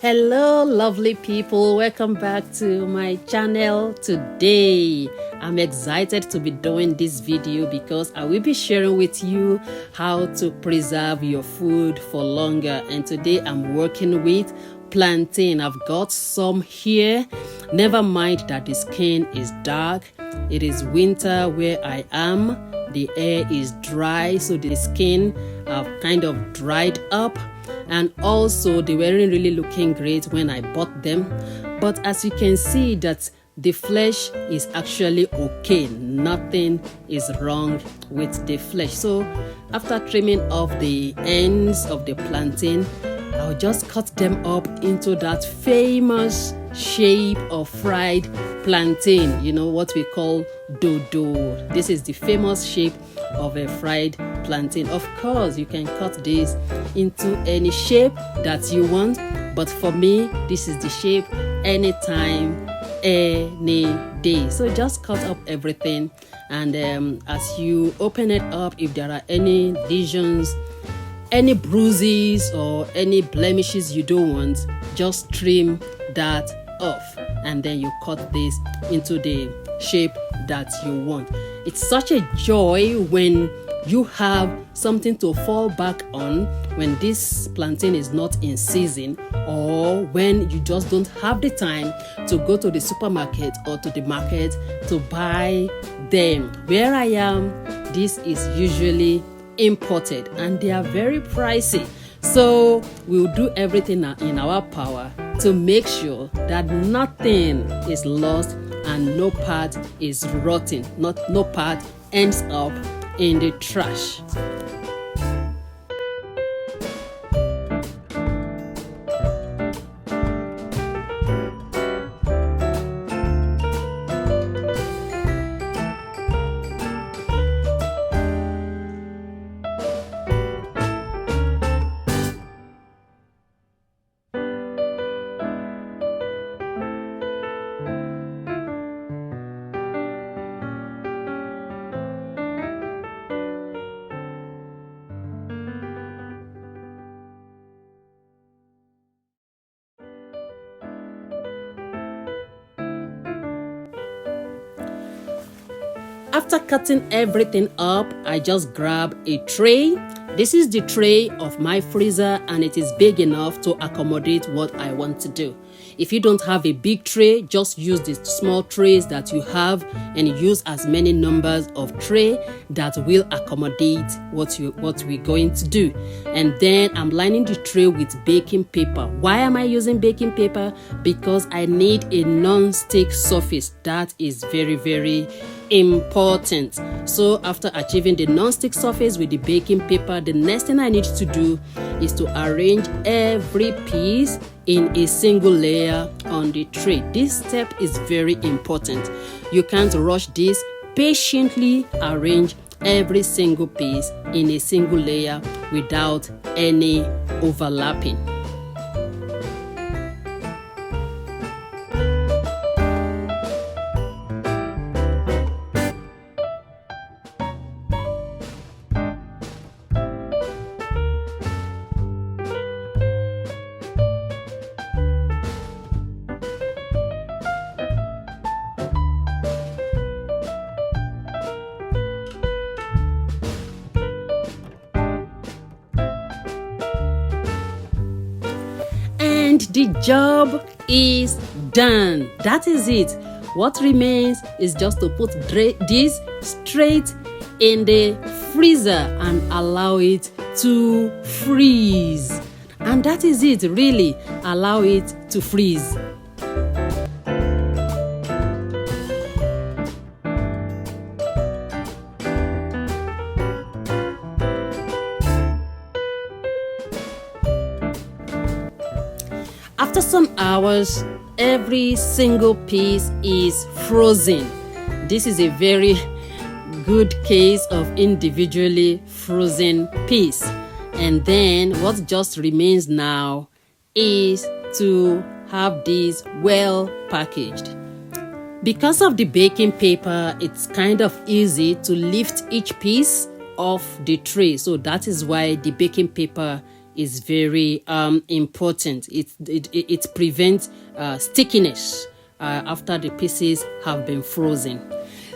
Hello lovely people, welcome back to my channel. Today I'm excited to be doing this video because I will be sharing with you how to preserve your food for longer. And today I'm working with plantain. I've got some here. Never mind that the skin is dark. It is winter where I am. The air is dry, so the skin have kind of dried up. And also they weren't really looking great when I bought them, but as you can see that the flesh is actually okay. Nothing is wrong with the flesh. So after trimming off the ends of the plantain, I'll just cut them up into that famous shape of fried plantain, you know, what we call dodo. This is the famous shape of a fried plantain. Of course, you can cut this into any shape that you want, but for me, this is the shape anytime, any day. So just cut up everything, and as you open it up, if there are any lesions, any bruises or any blemishes you don't want, just trim that off, and then you cut this into the shape that you want. It's such a joy when you have something to fall back on when this plantain is not in season, or when you just don't have the time to go to the supermarket or to the market to buy them. Where I am, this is usually imported and they are very pricey. So we'll do everything in our power to make sure that nothing is lost and no part is rotten, no part ends up in the trash. After cutting everything up, I just grab a tray. This is the tray of my freezer and it is big enough to accommodate what I want to do. If you don't have a big tray, just use the small trays that you have and use as many numbers of tray that will accommodate what we're going to do. And then I'm lining the tray with baking paper. Why am I using baking paper? Because I need a non-stick surface. That is very, very important. So after achieving the non-stick surface with the baking paper, the next thing I need to do is to arrange every piece in a single layer on the tray. This step is very important. You can't rush this. Patiently arrange every single piece in a single layer without any overlapping. And the job is done. That is it. What remains is just to put this straight in the freezer and allow it to freeze. And that is it, really. Allow it to freeze. After some hours, every single piece is frozen. This is a very good case of individually frozen piece. And then what just remains now is to have this well packaged. Because of the baking paper, it's kind of easy to lift each piece off the tray. So that is why the baking paper is very important. It prevents stickiness after the pieces have been frozen.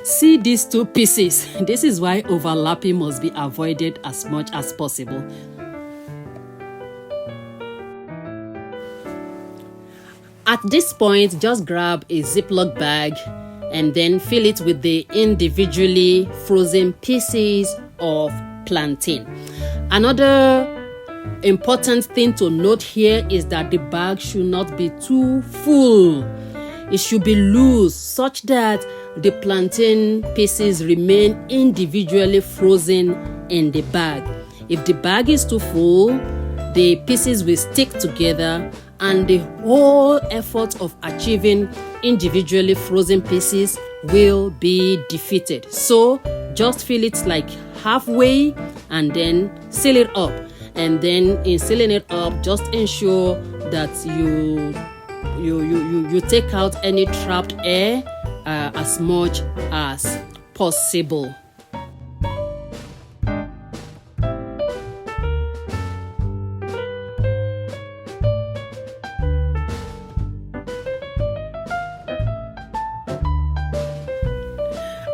See these two pieces. This is why overlapping must be avoided as much as possible. At this point, just grab a Ziploc bag and then fill it with the individually frozen pieces of plantain. Another important thing to note here is that the bag should not be too full. It should be loose such that the plantain pieces remain individually frozen in the bag. If the bag is too full, the pieces will stick together and the whole effort of achieving individually frozen pieces will be defeated. So just fill it like halfway and then seal it up. And then in sealing it up, just ensure that you take out any trapped air as much as possible.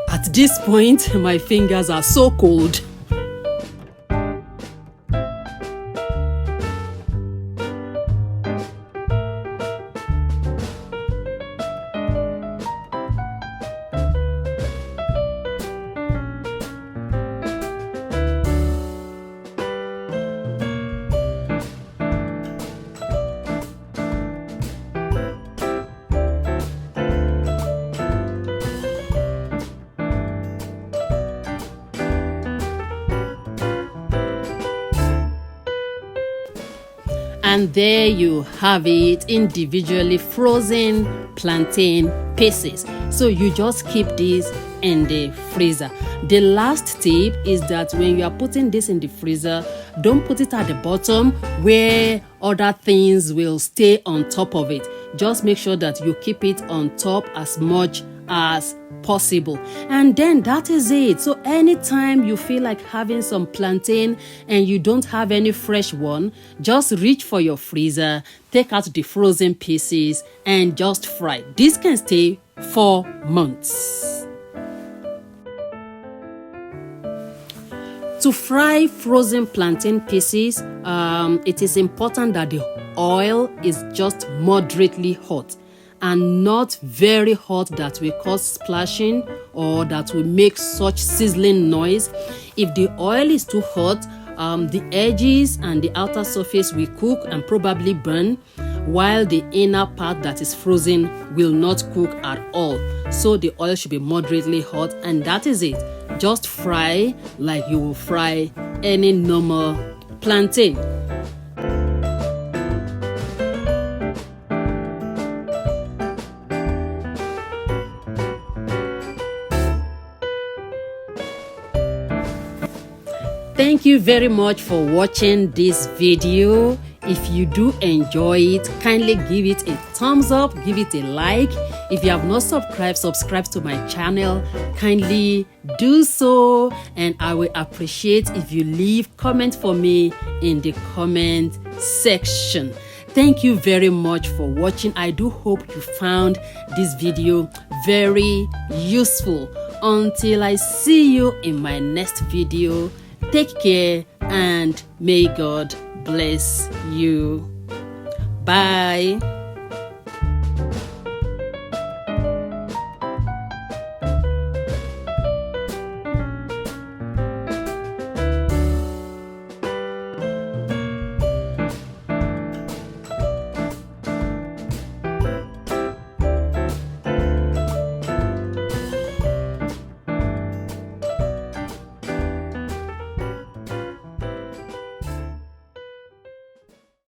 At this point, my fingers are so cold. And there you have it, individually frozen plantain pieces. So you just keep these in the freezer. The last tip is that when you are putting this in the freezer, don't put it at the bottom where other things will stay on top of it. Just make sure that you keep it on top as much as possible. And then that is it. So anytime you feel like having some plantain and you don't have any fresh one, just reach for your freezer, take out the frozen pieces and just fry. This can stay for months. To fry frozen plantain pieces, it is important that the oil is just moderately hot and not very hot that will cause splashing or that will make such sizzling noise. If the oil is too hot, the edges and the outer surface will cook and probably burn, while the inner part that is frozen will not cook at all. So the oil should be moderately hot, and that is it. Just fry like you will fry any normal plantain. Thank you very much for watching this video. If you do enjoy it, kindly give it a thumbs up, give it a like. If you have not subscribe to my channel, kindly do so, and I will appreciate if you leave comment for me in the comment section. Thank you very much for watching. I do hope you found this video very useful. Until I see you in my next video, take care and may God bless you. Bye.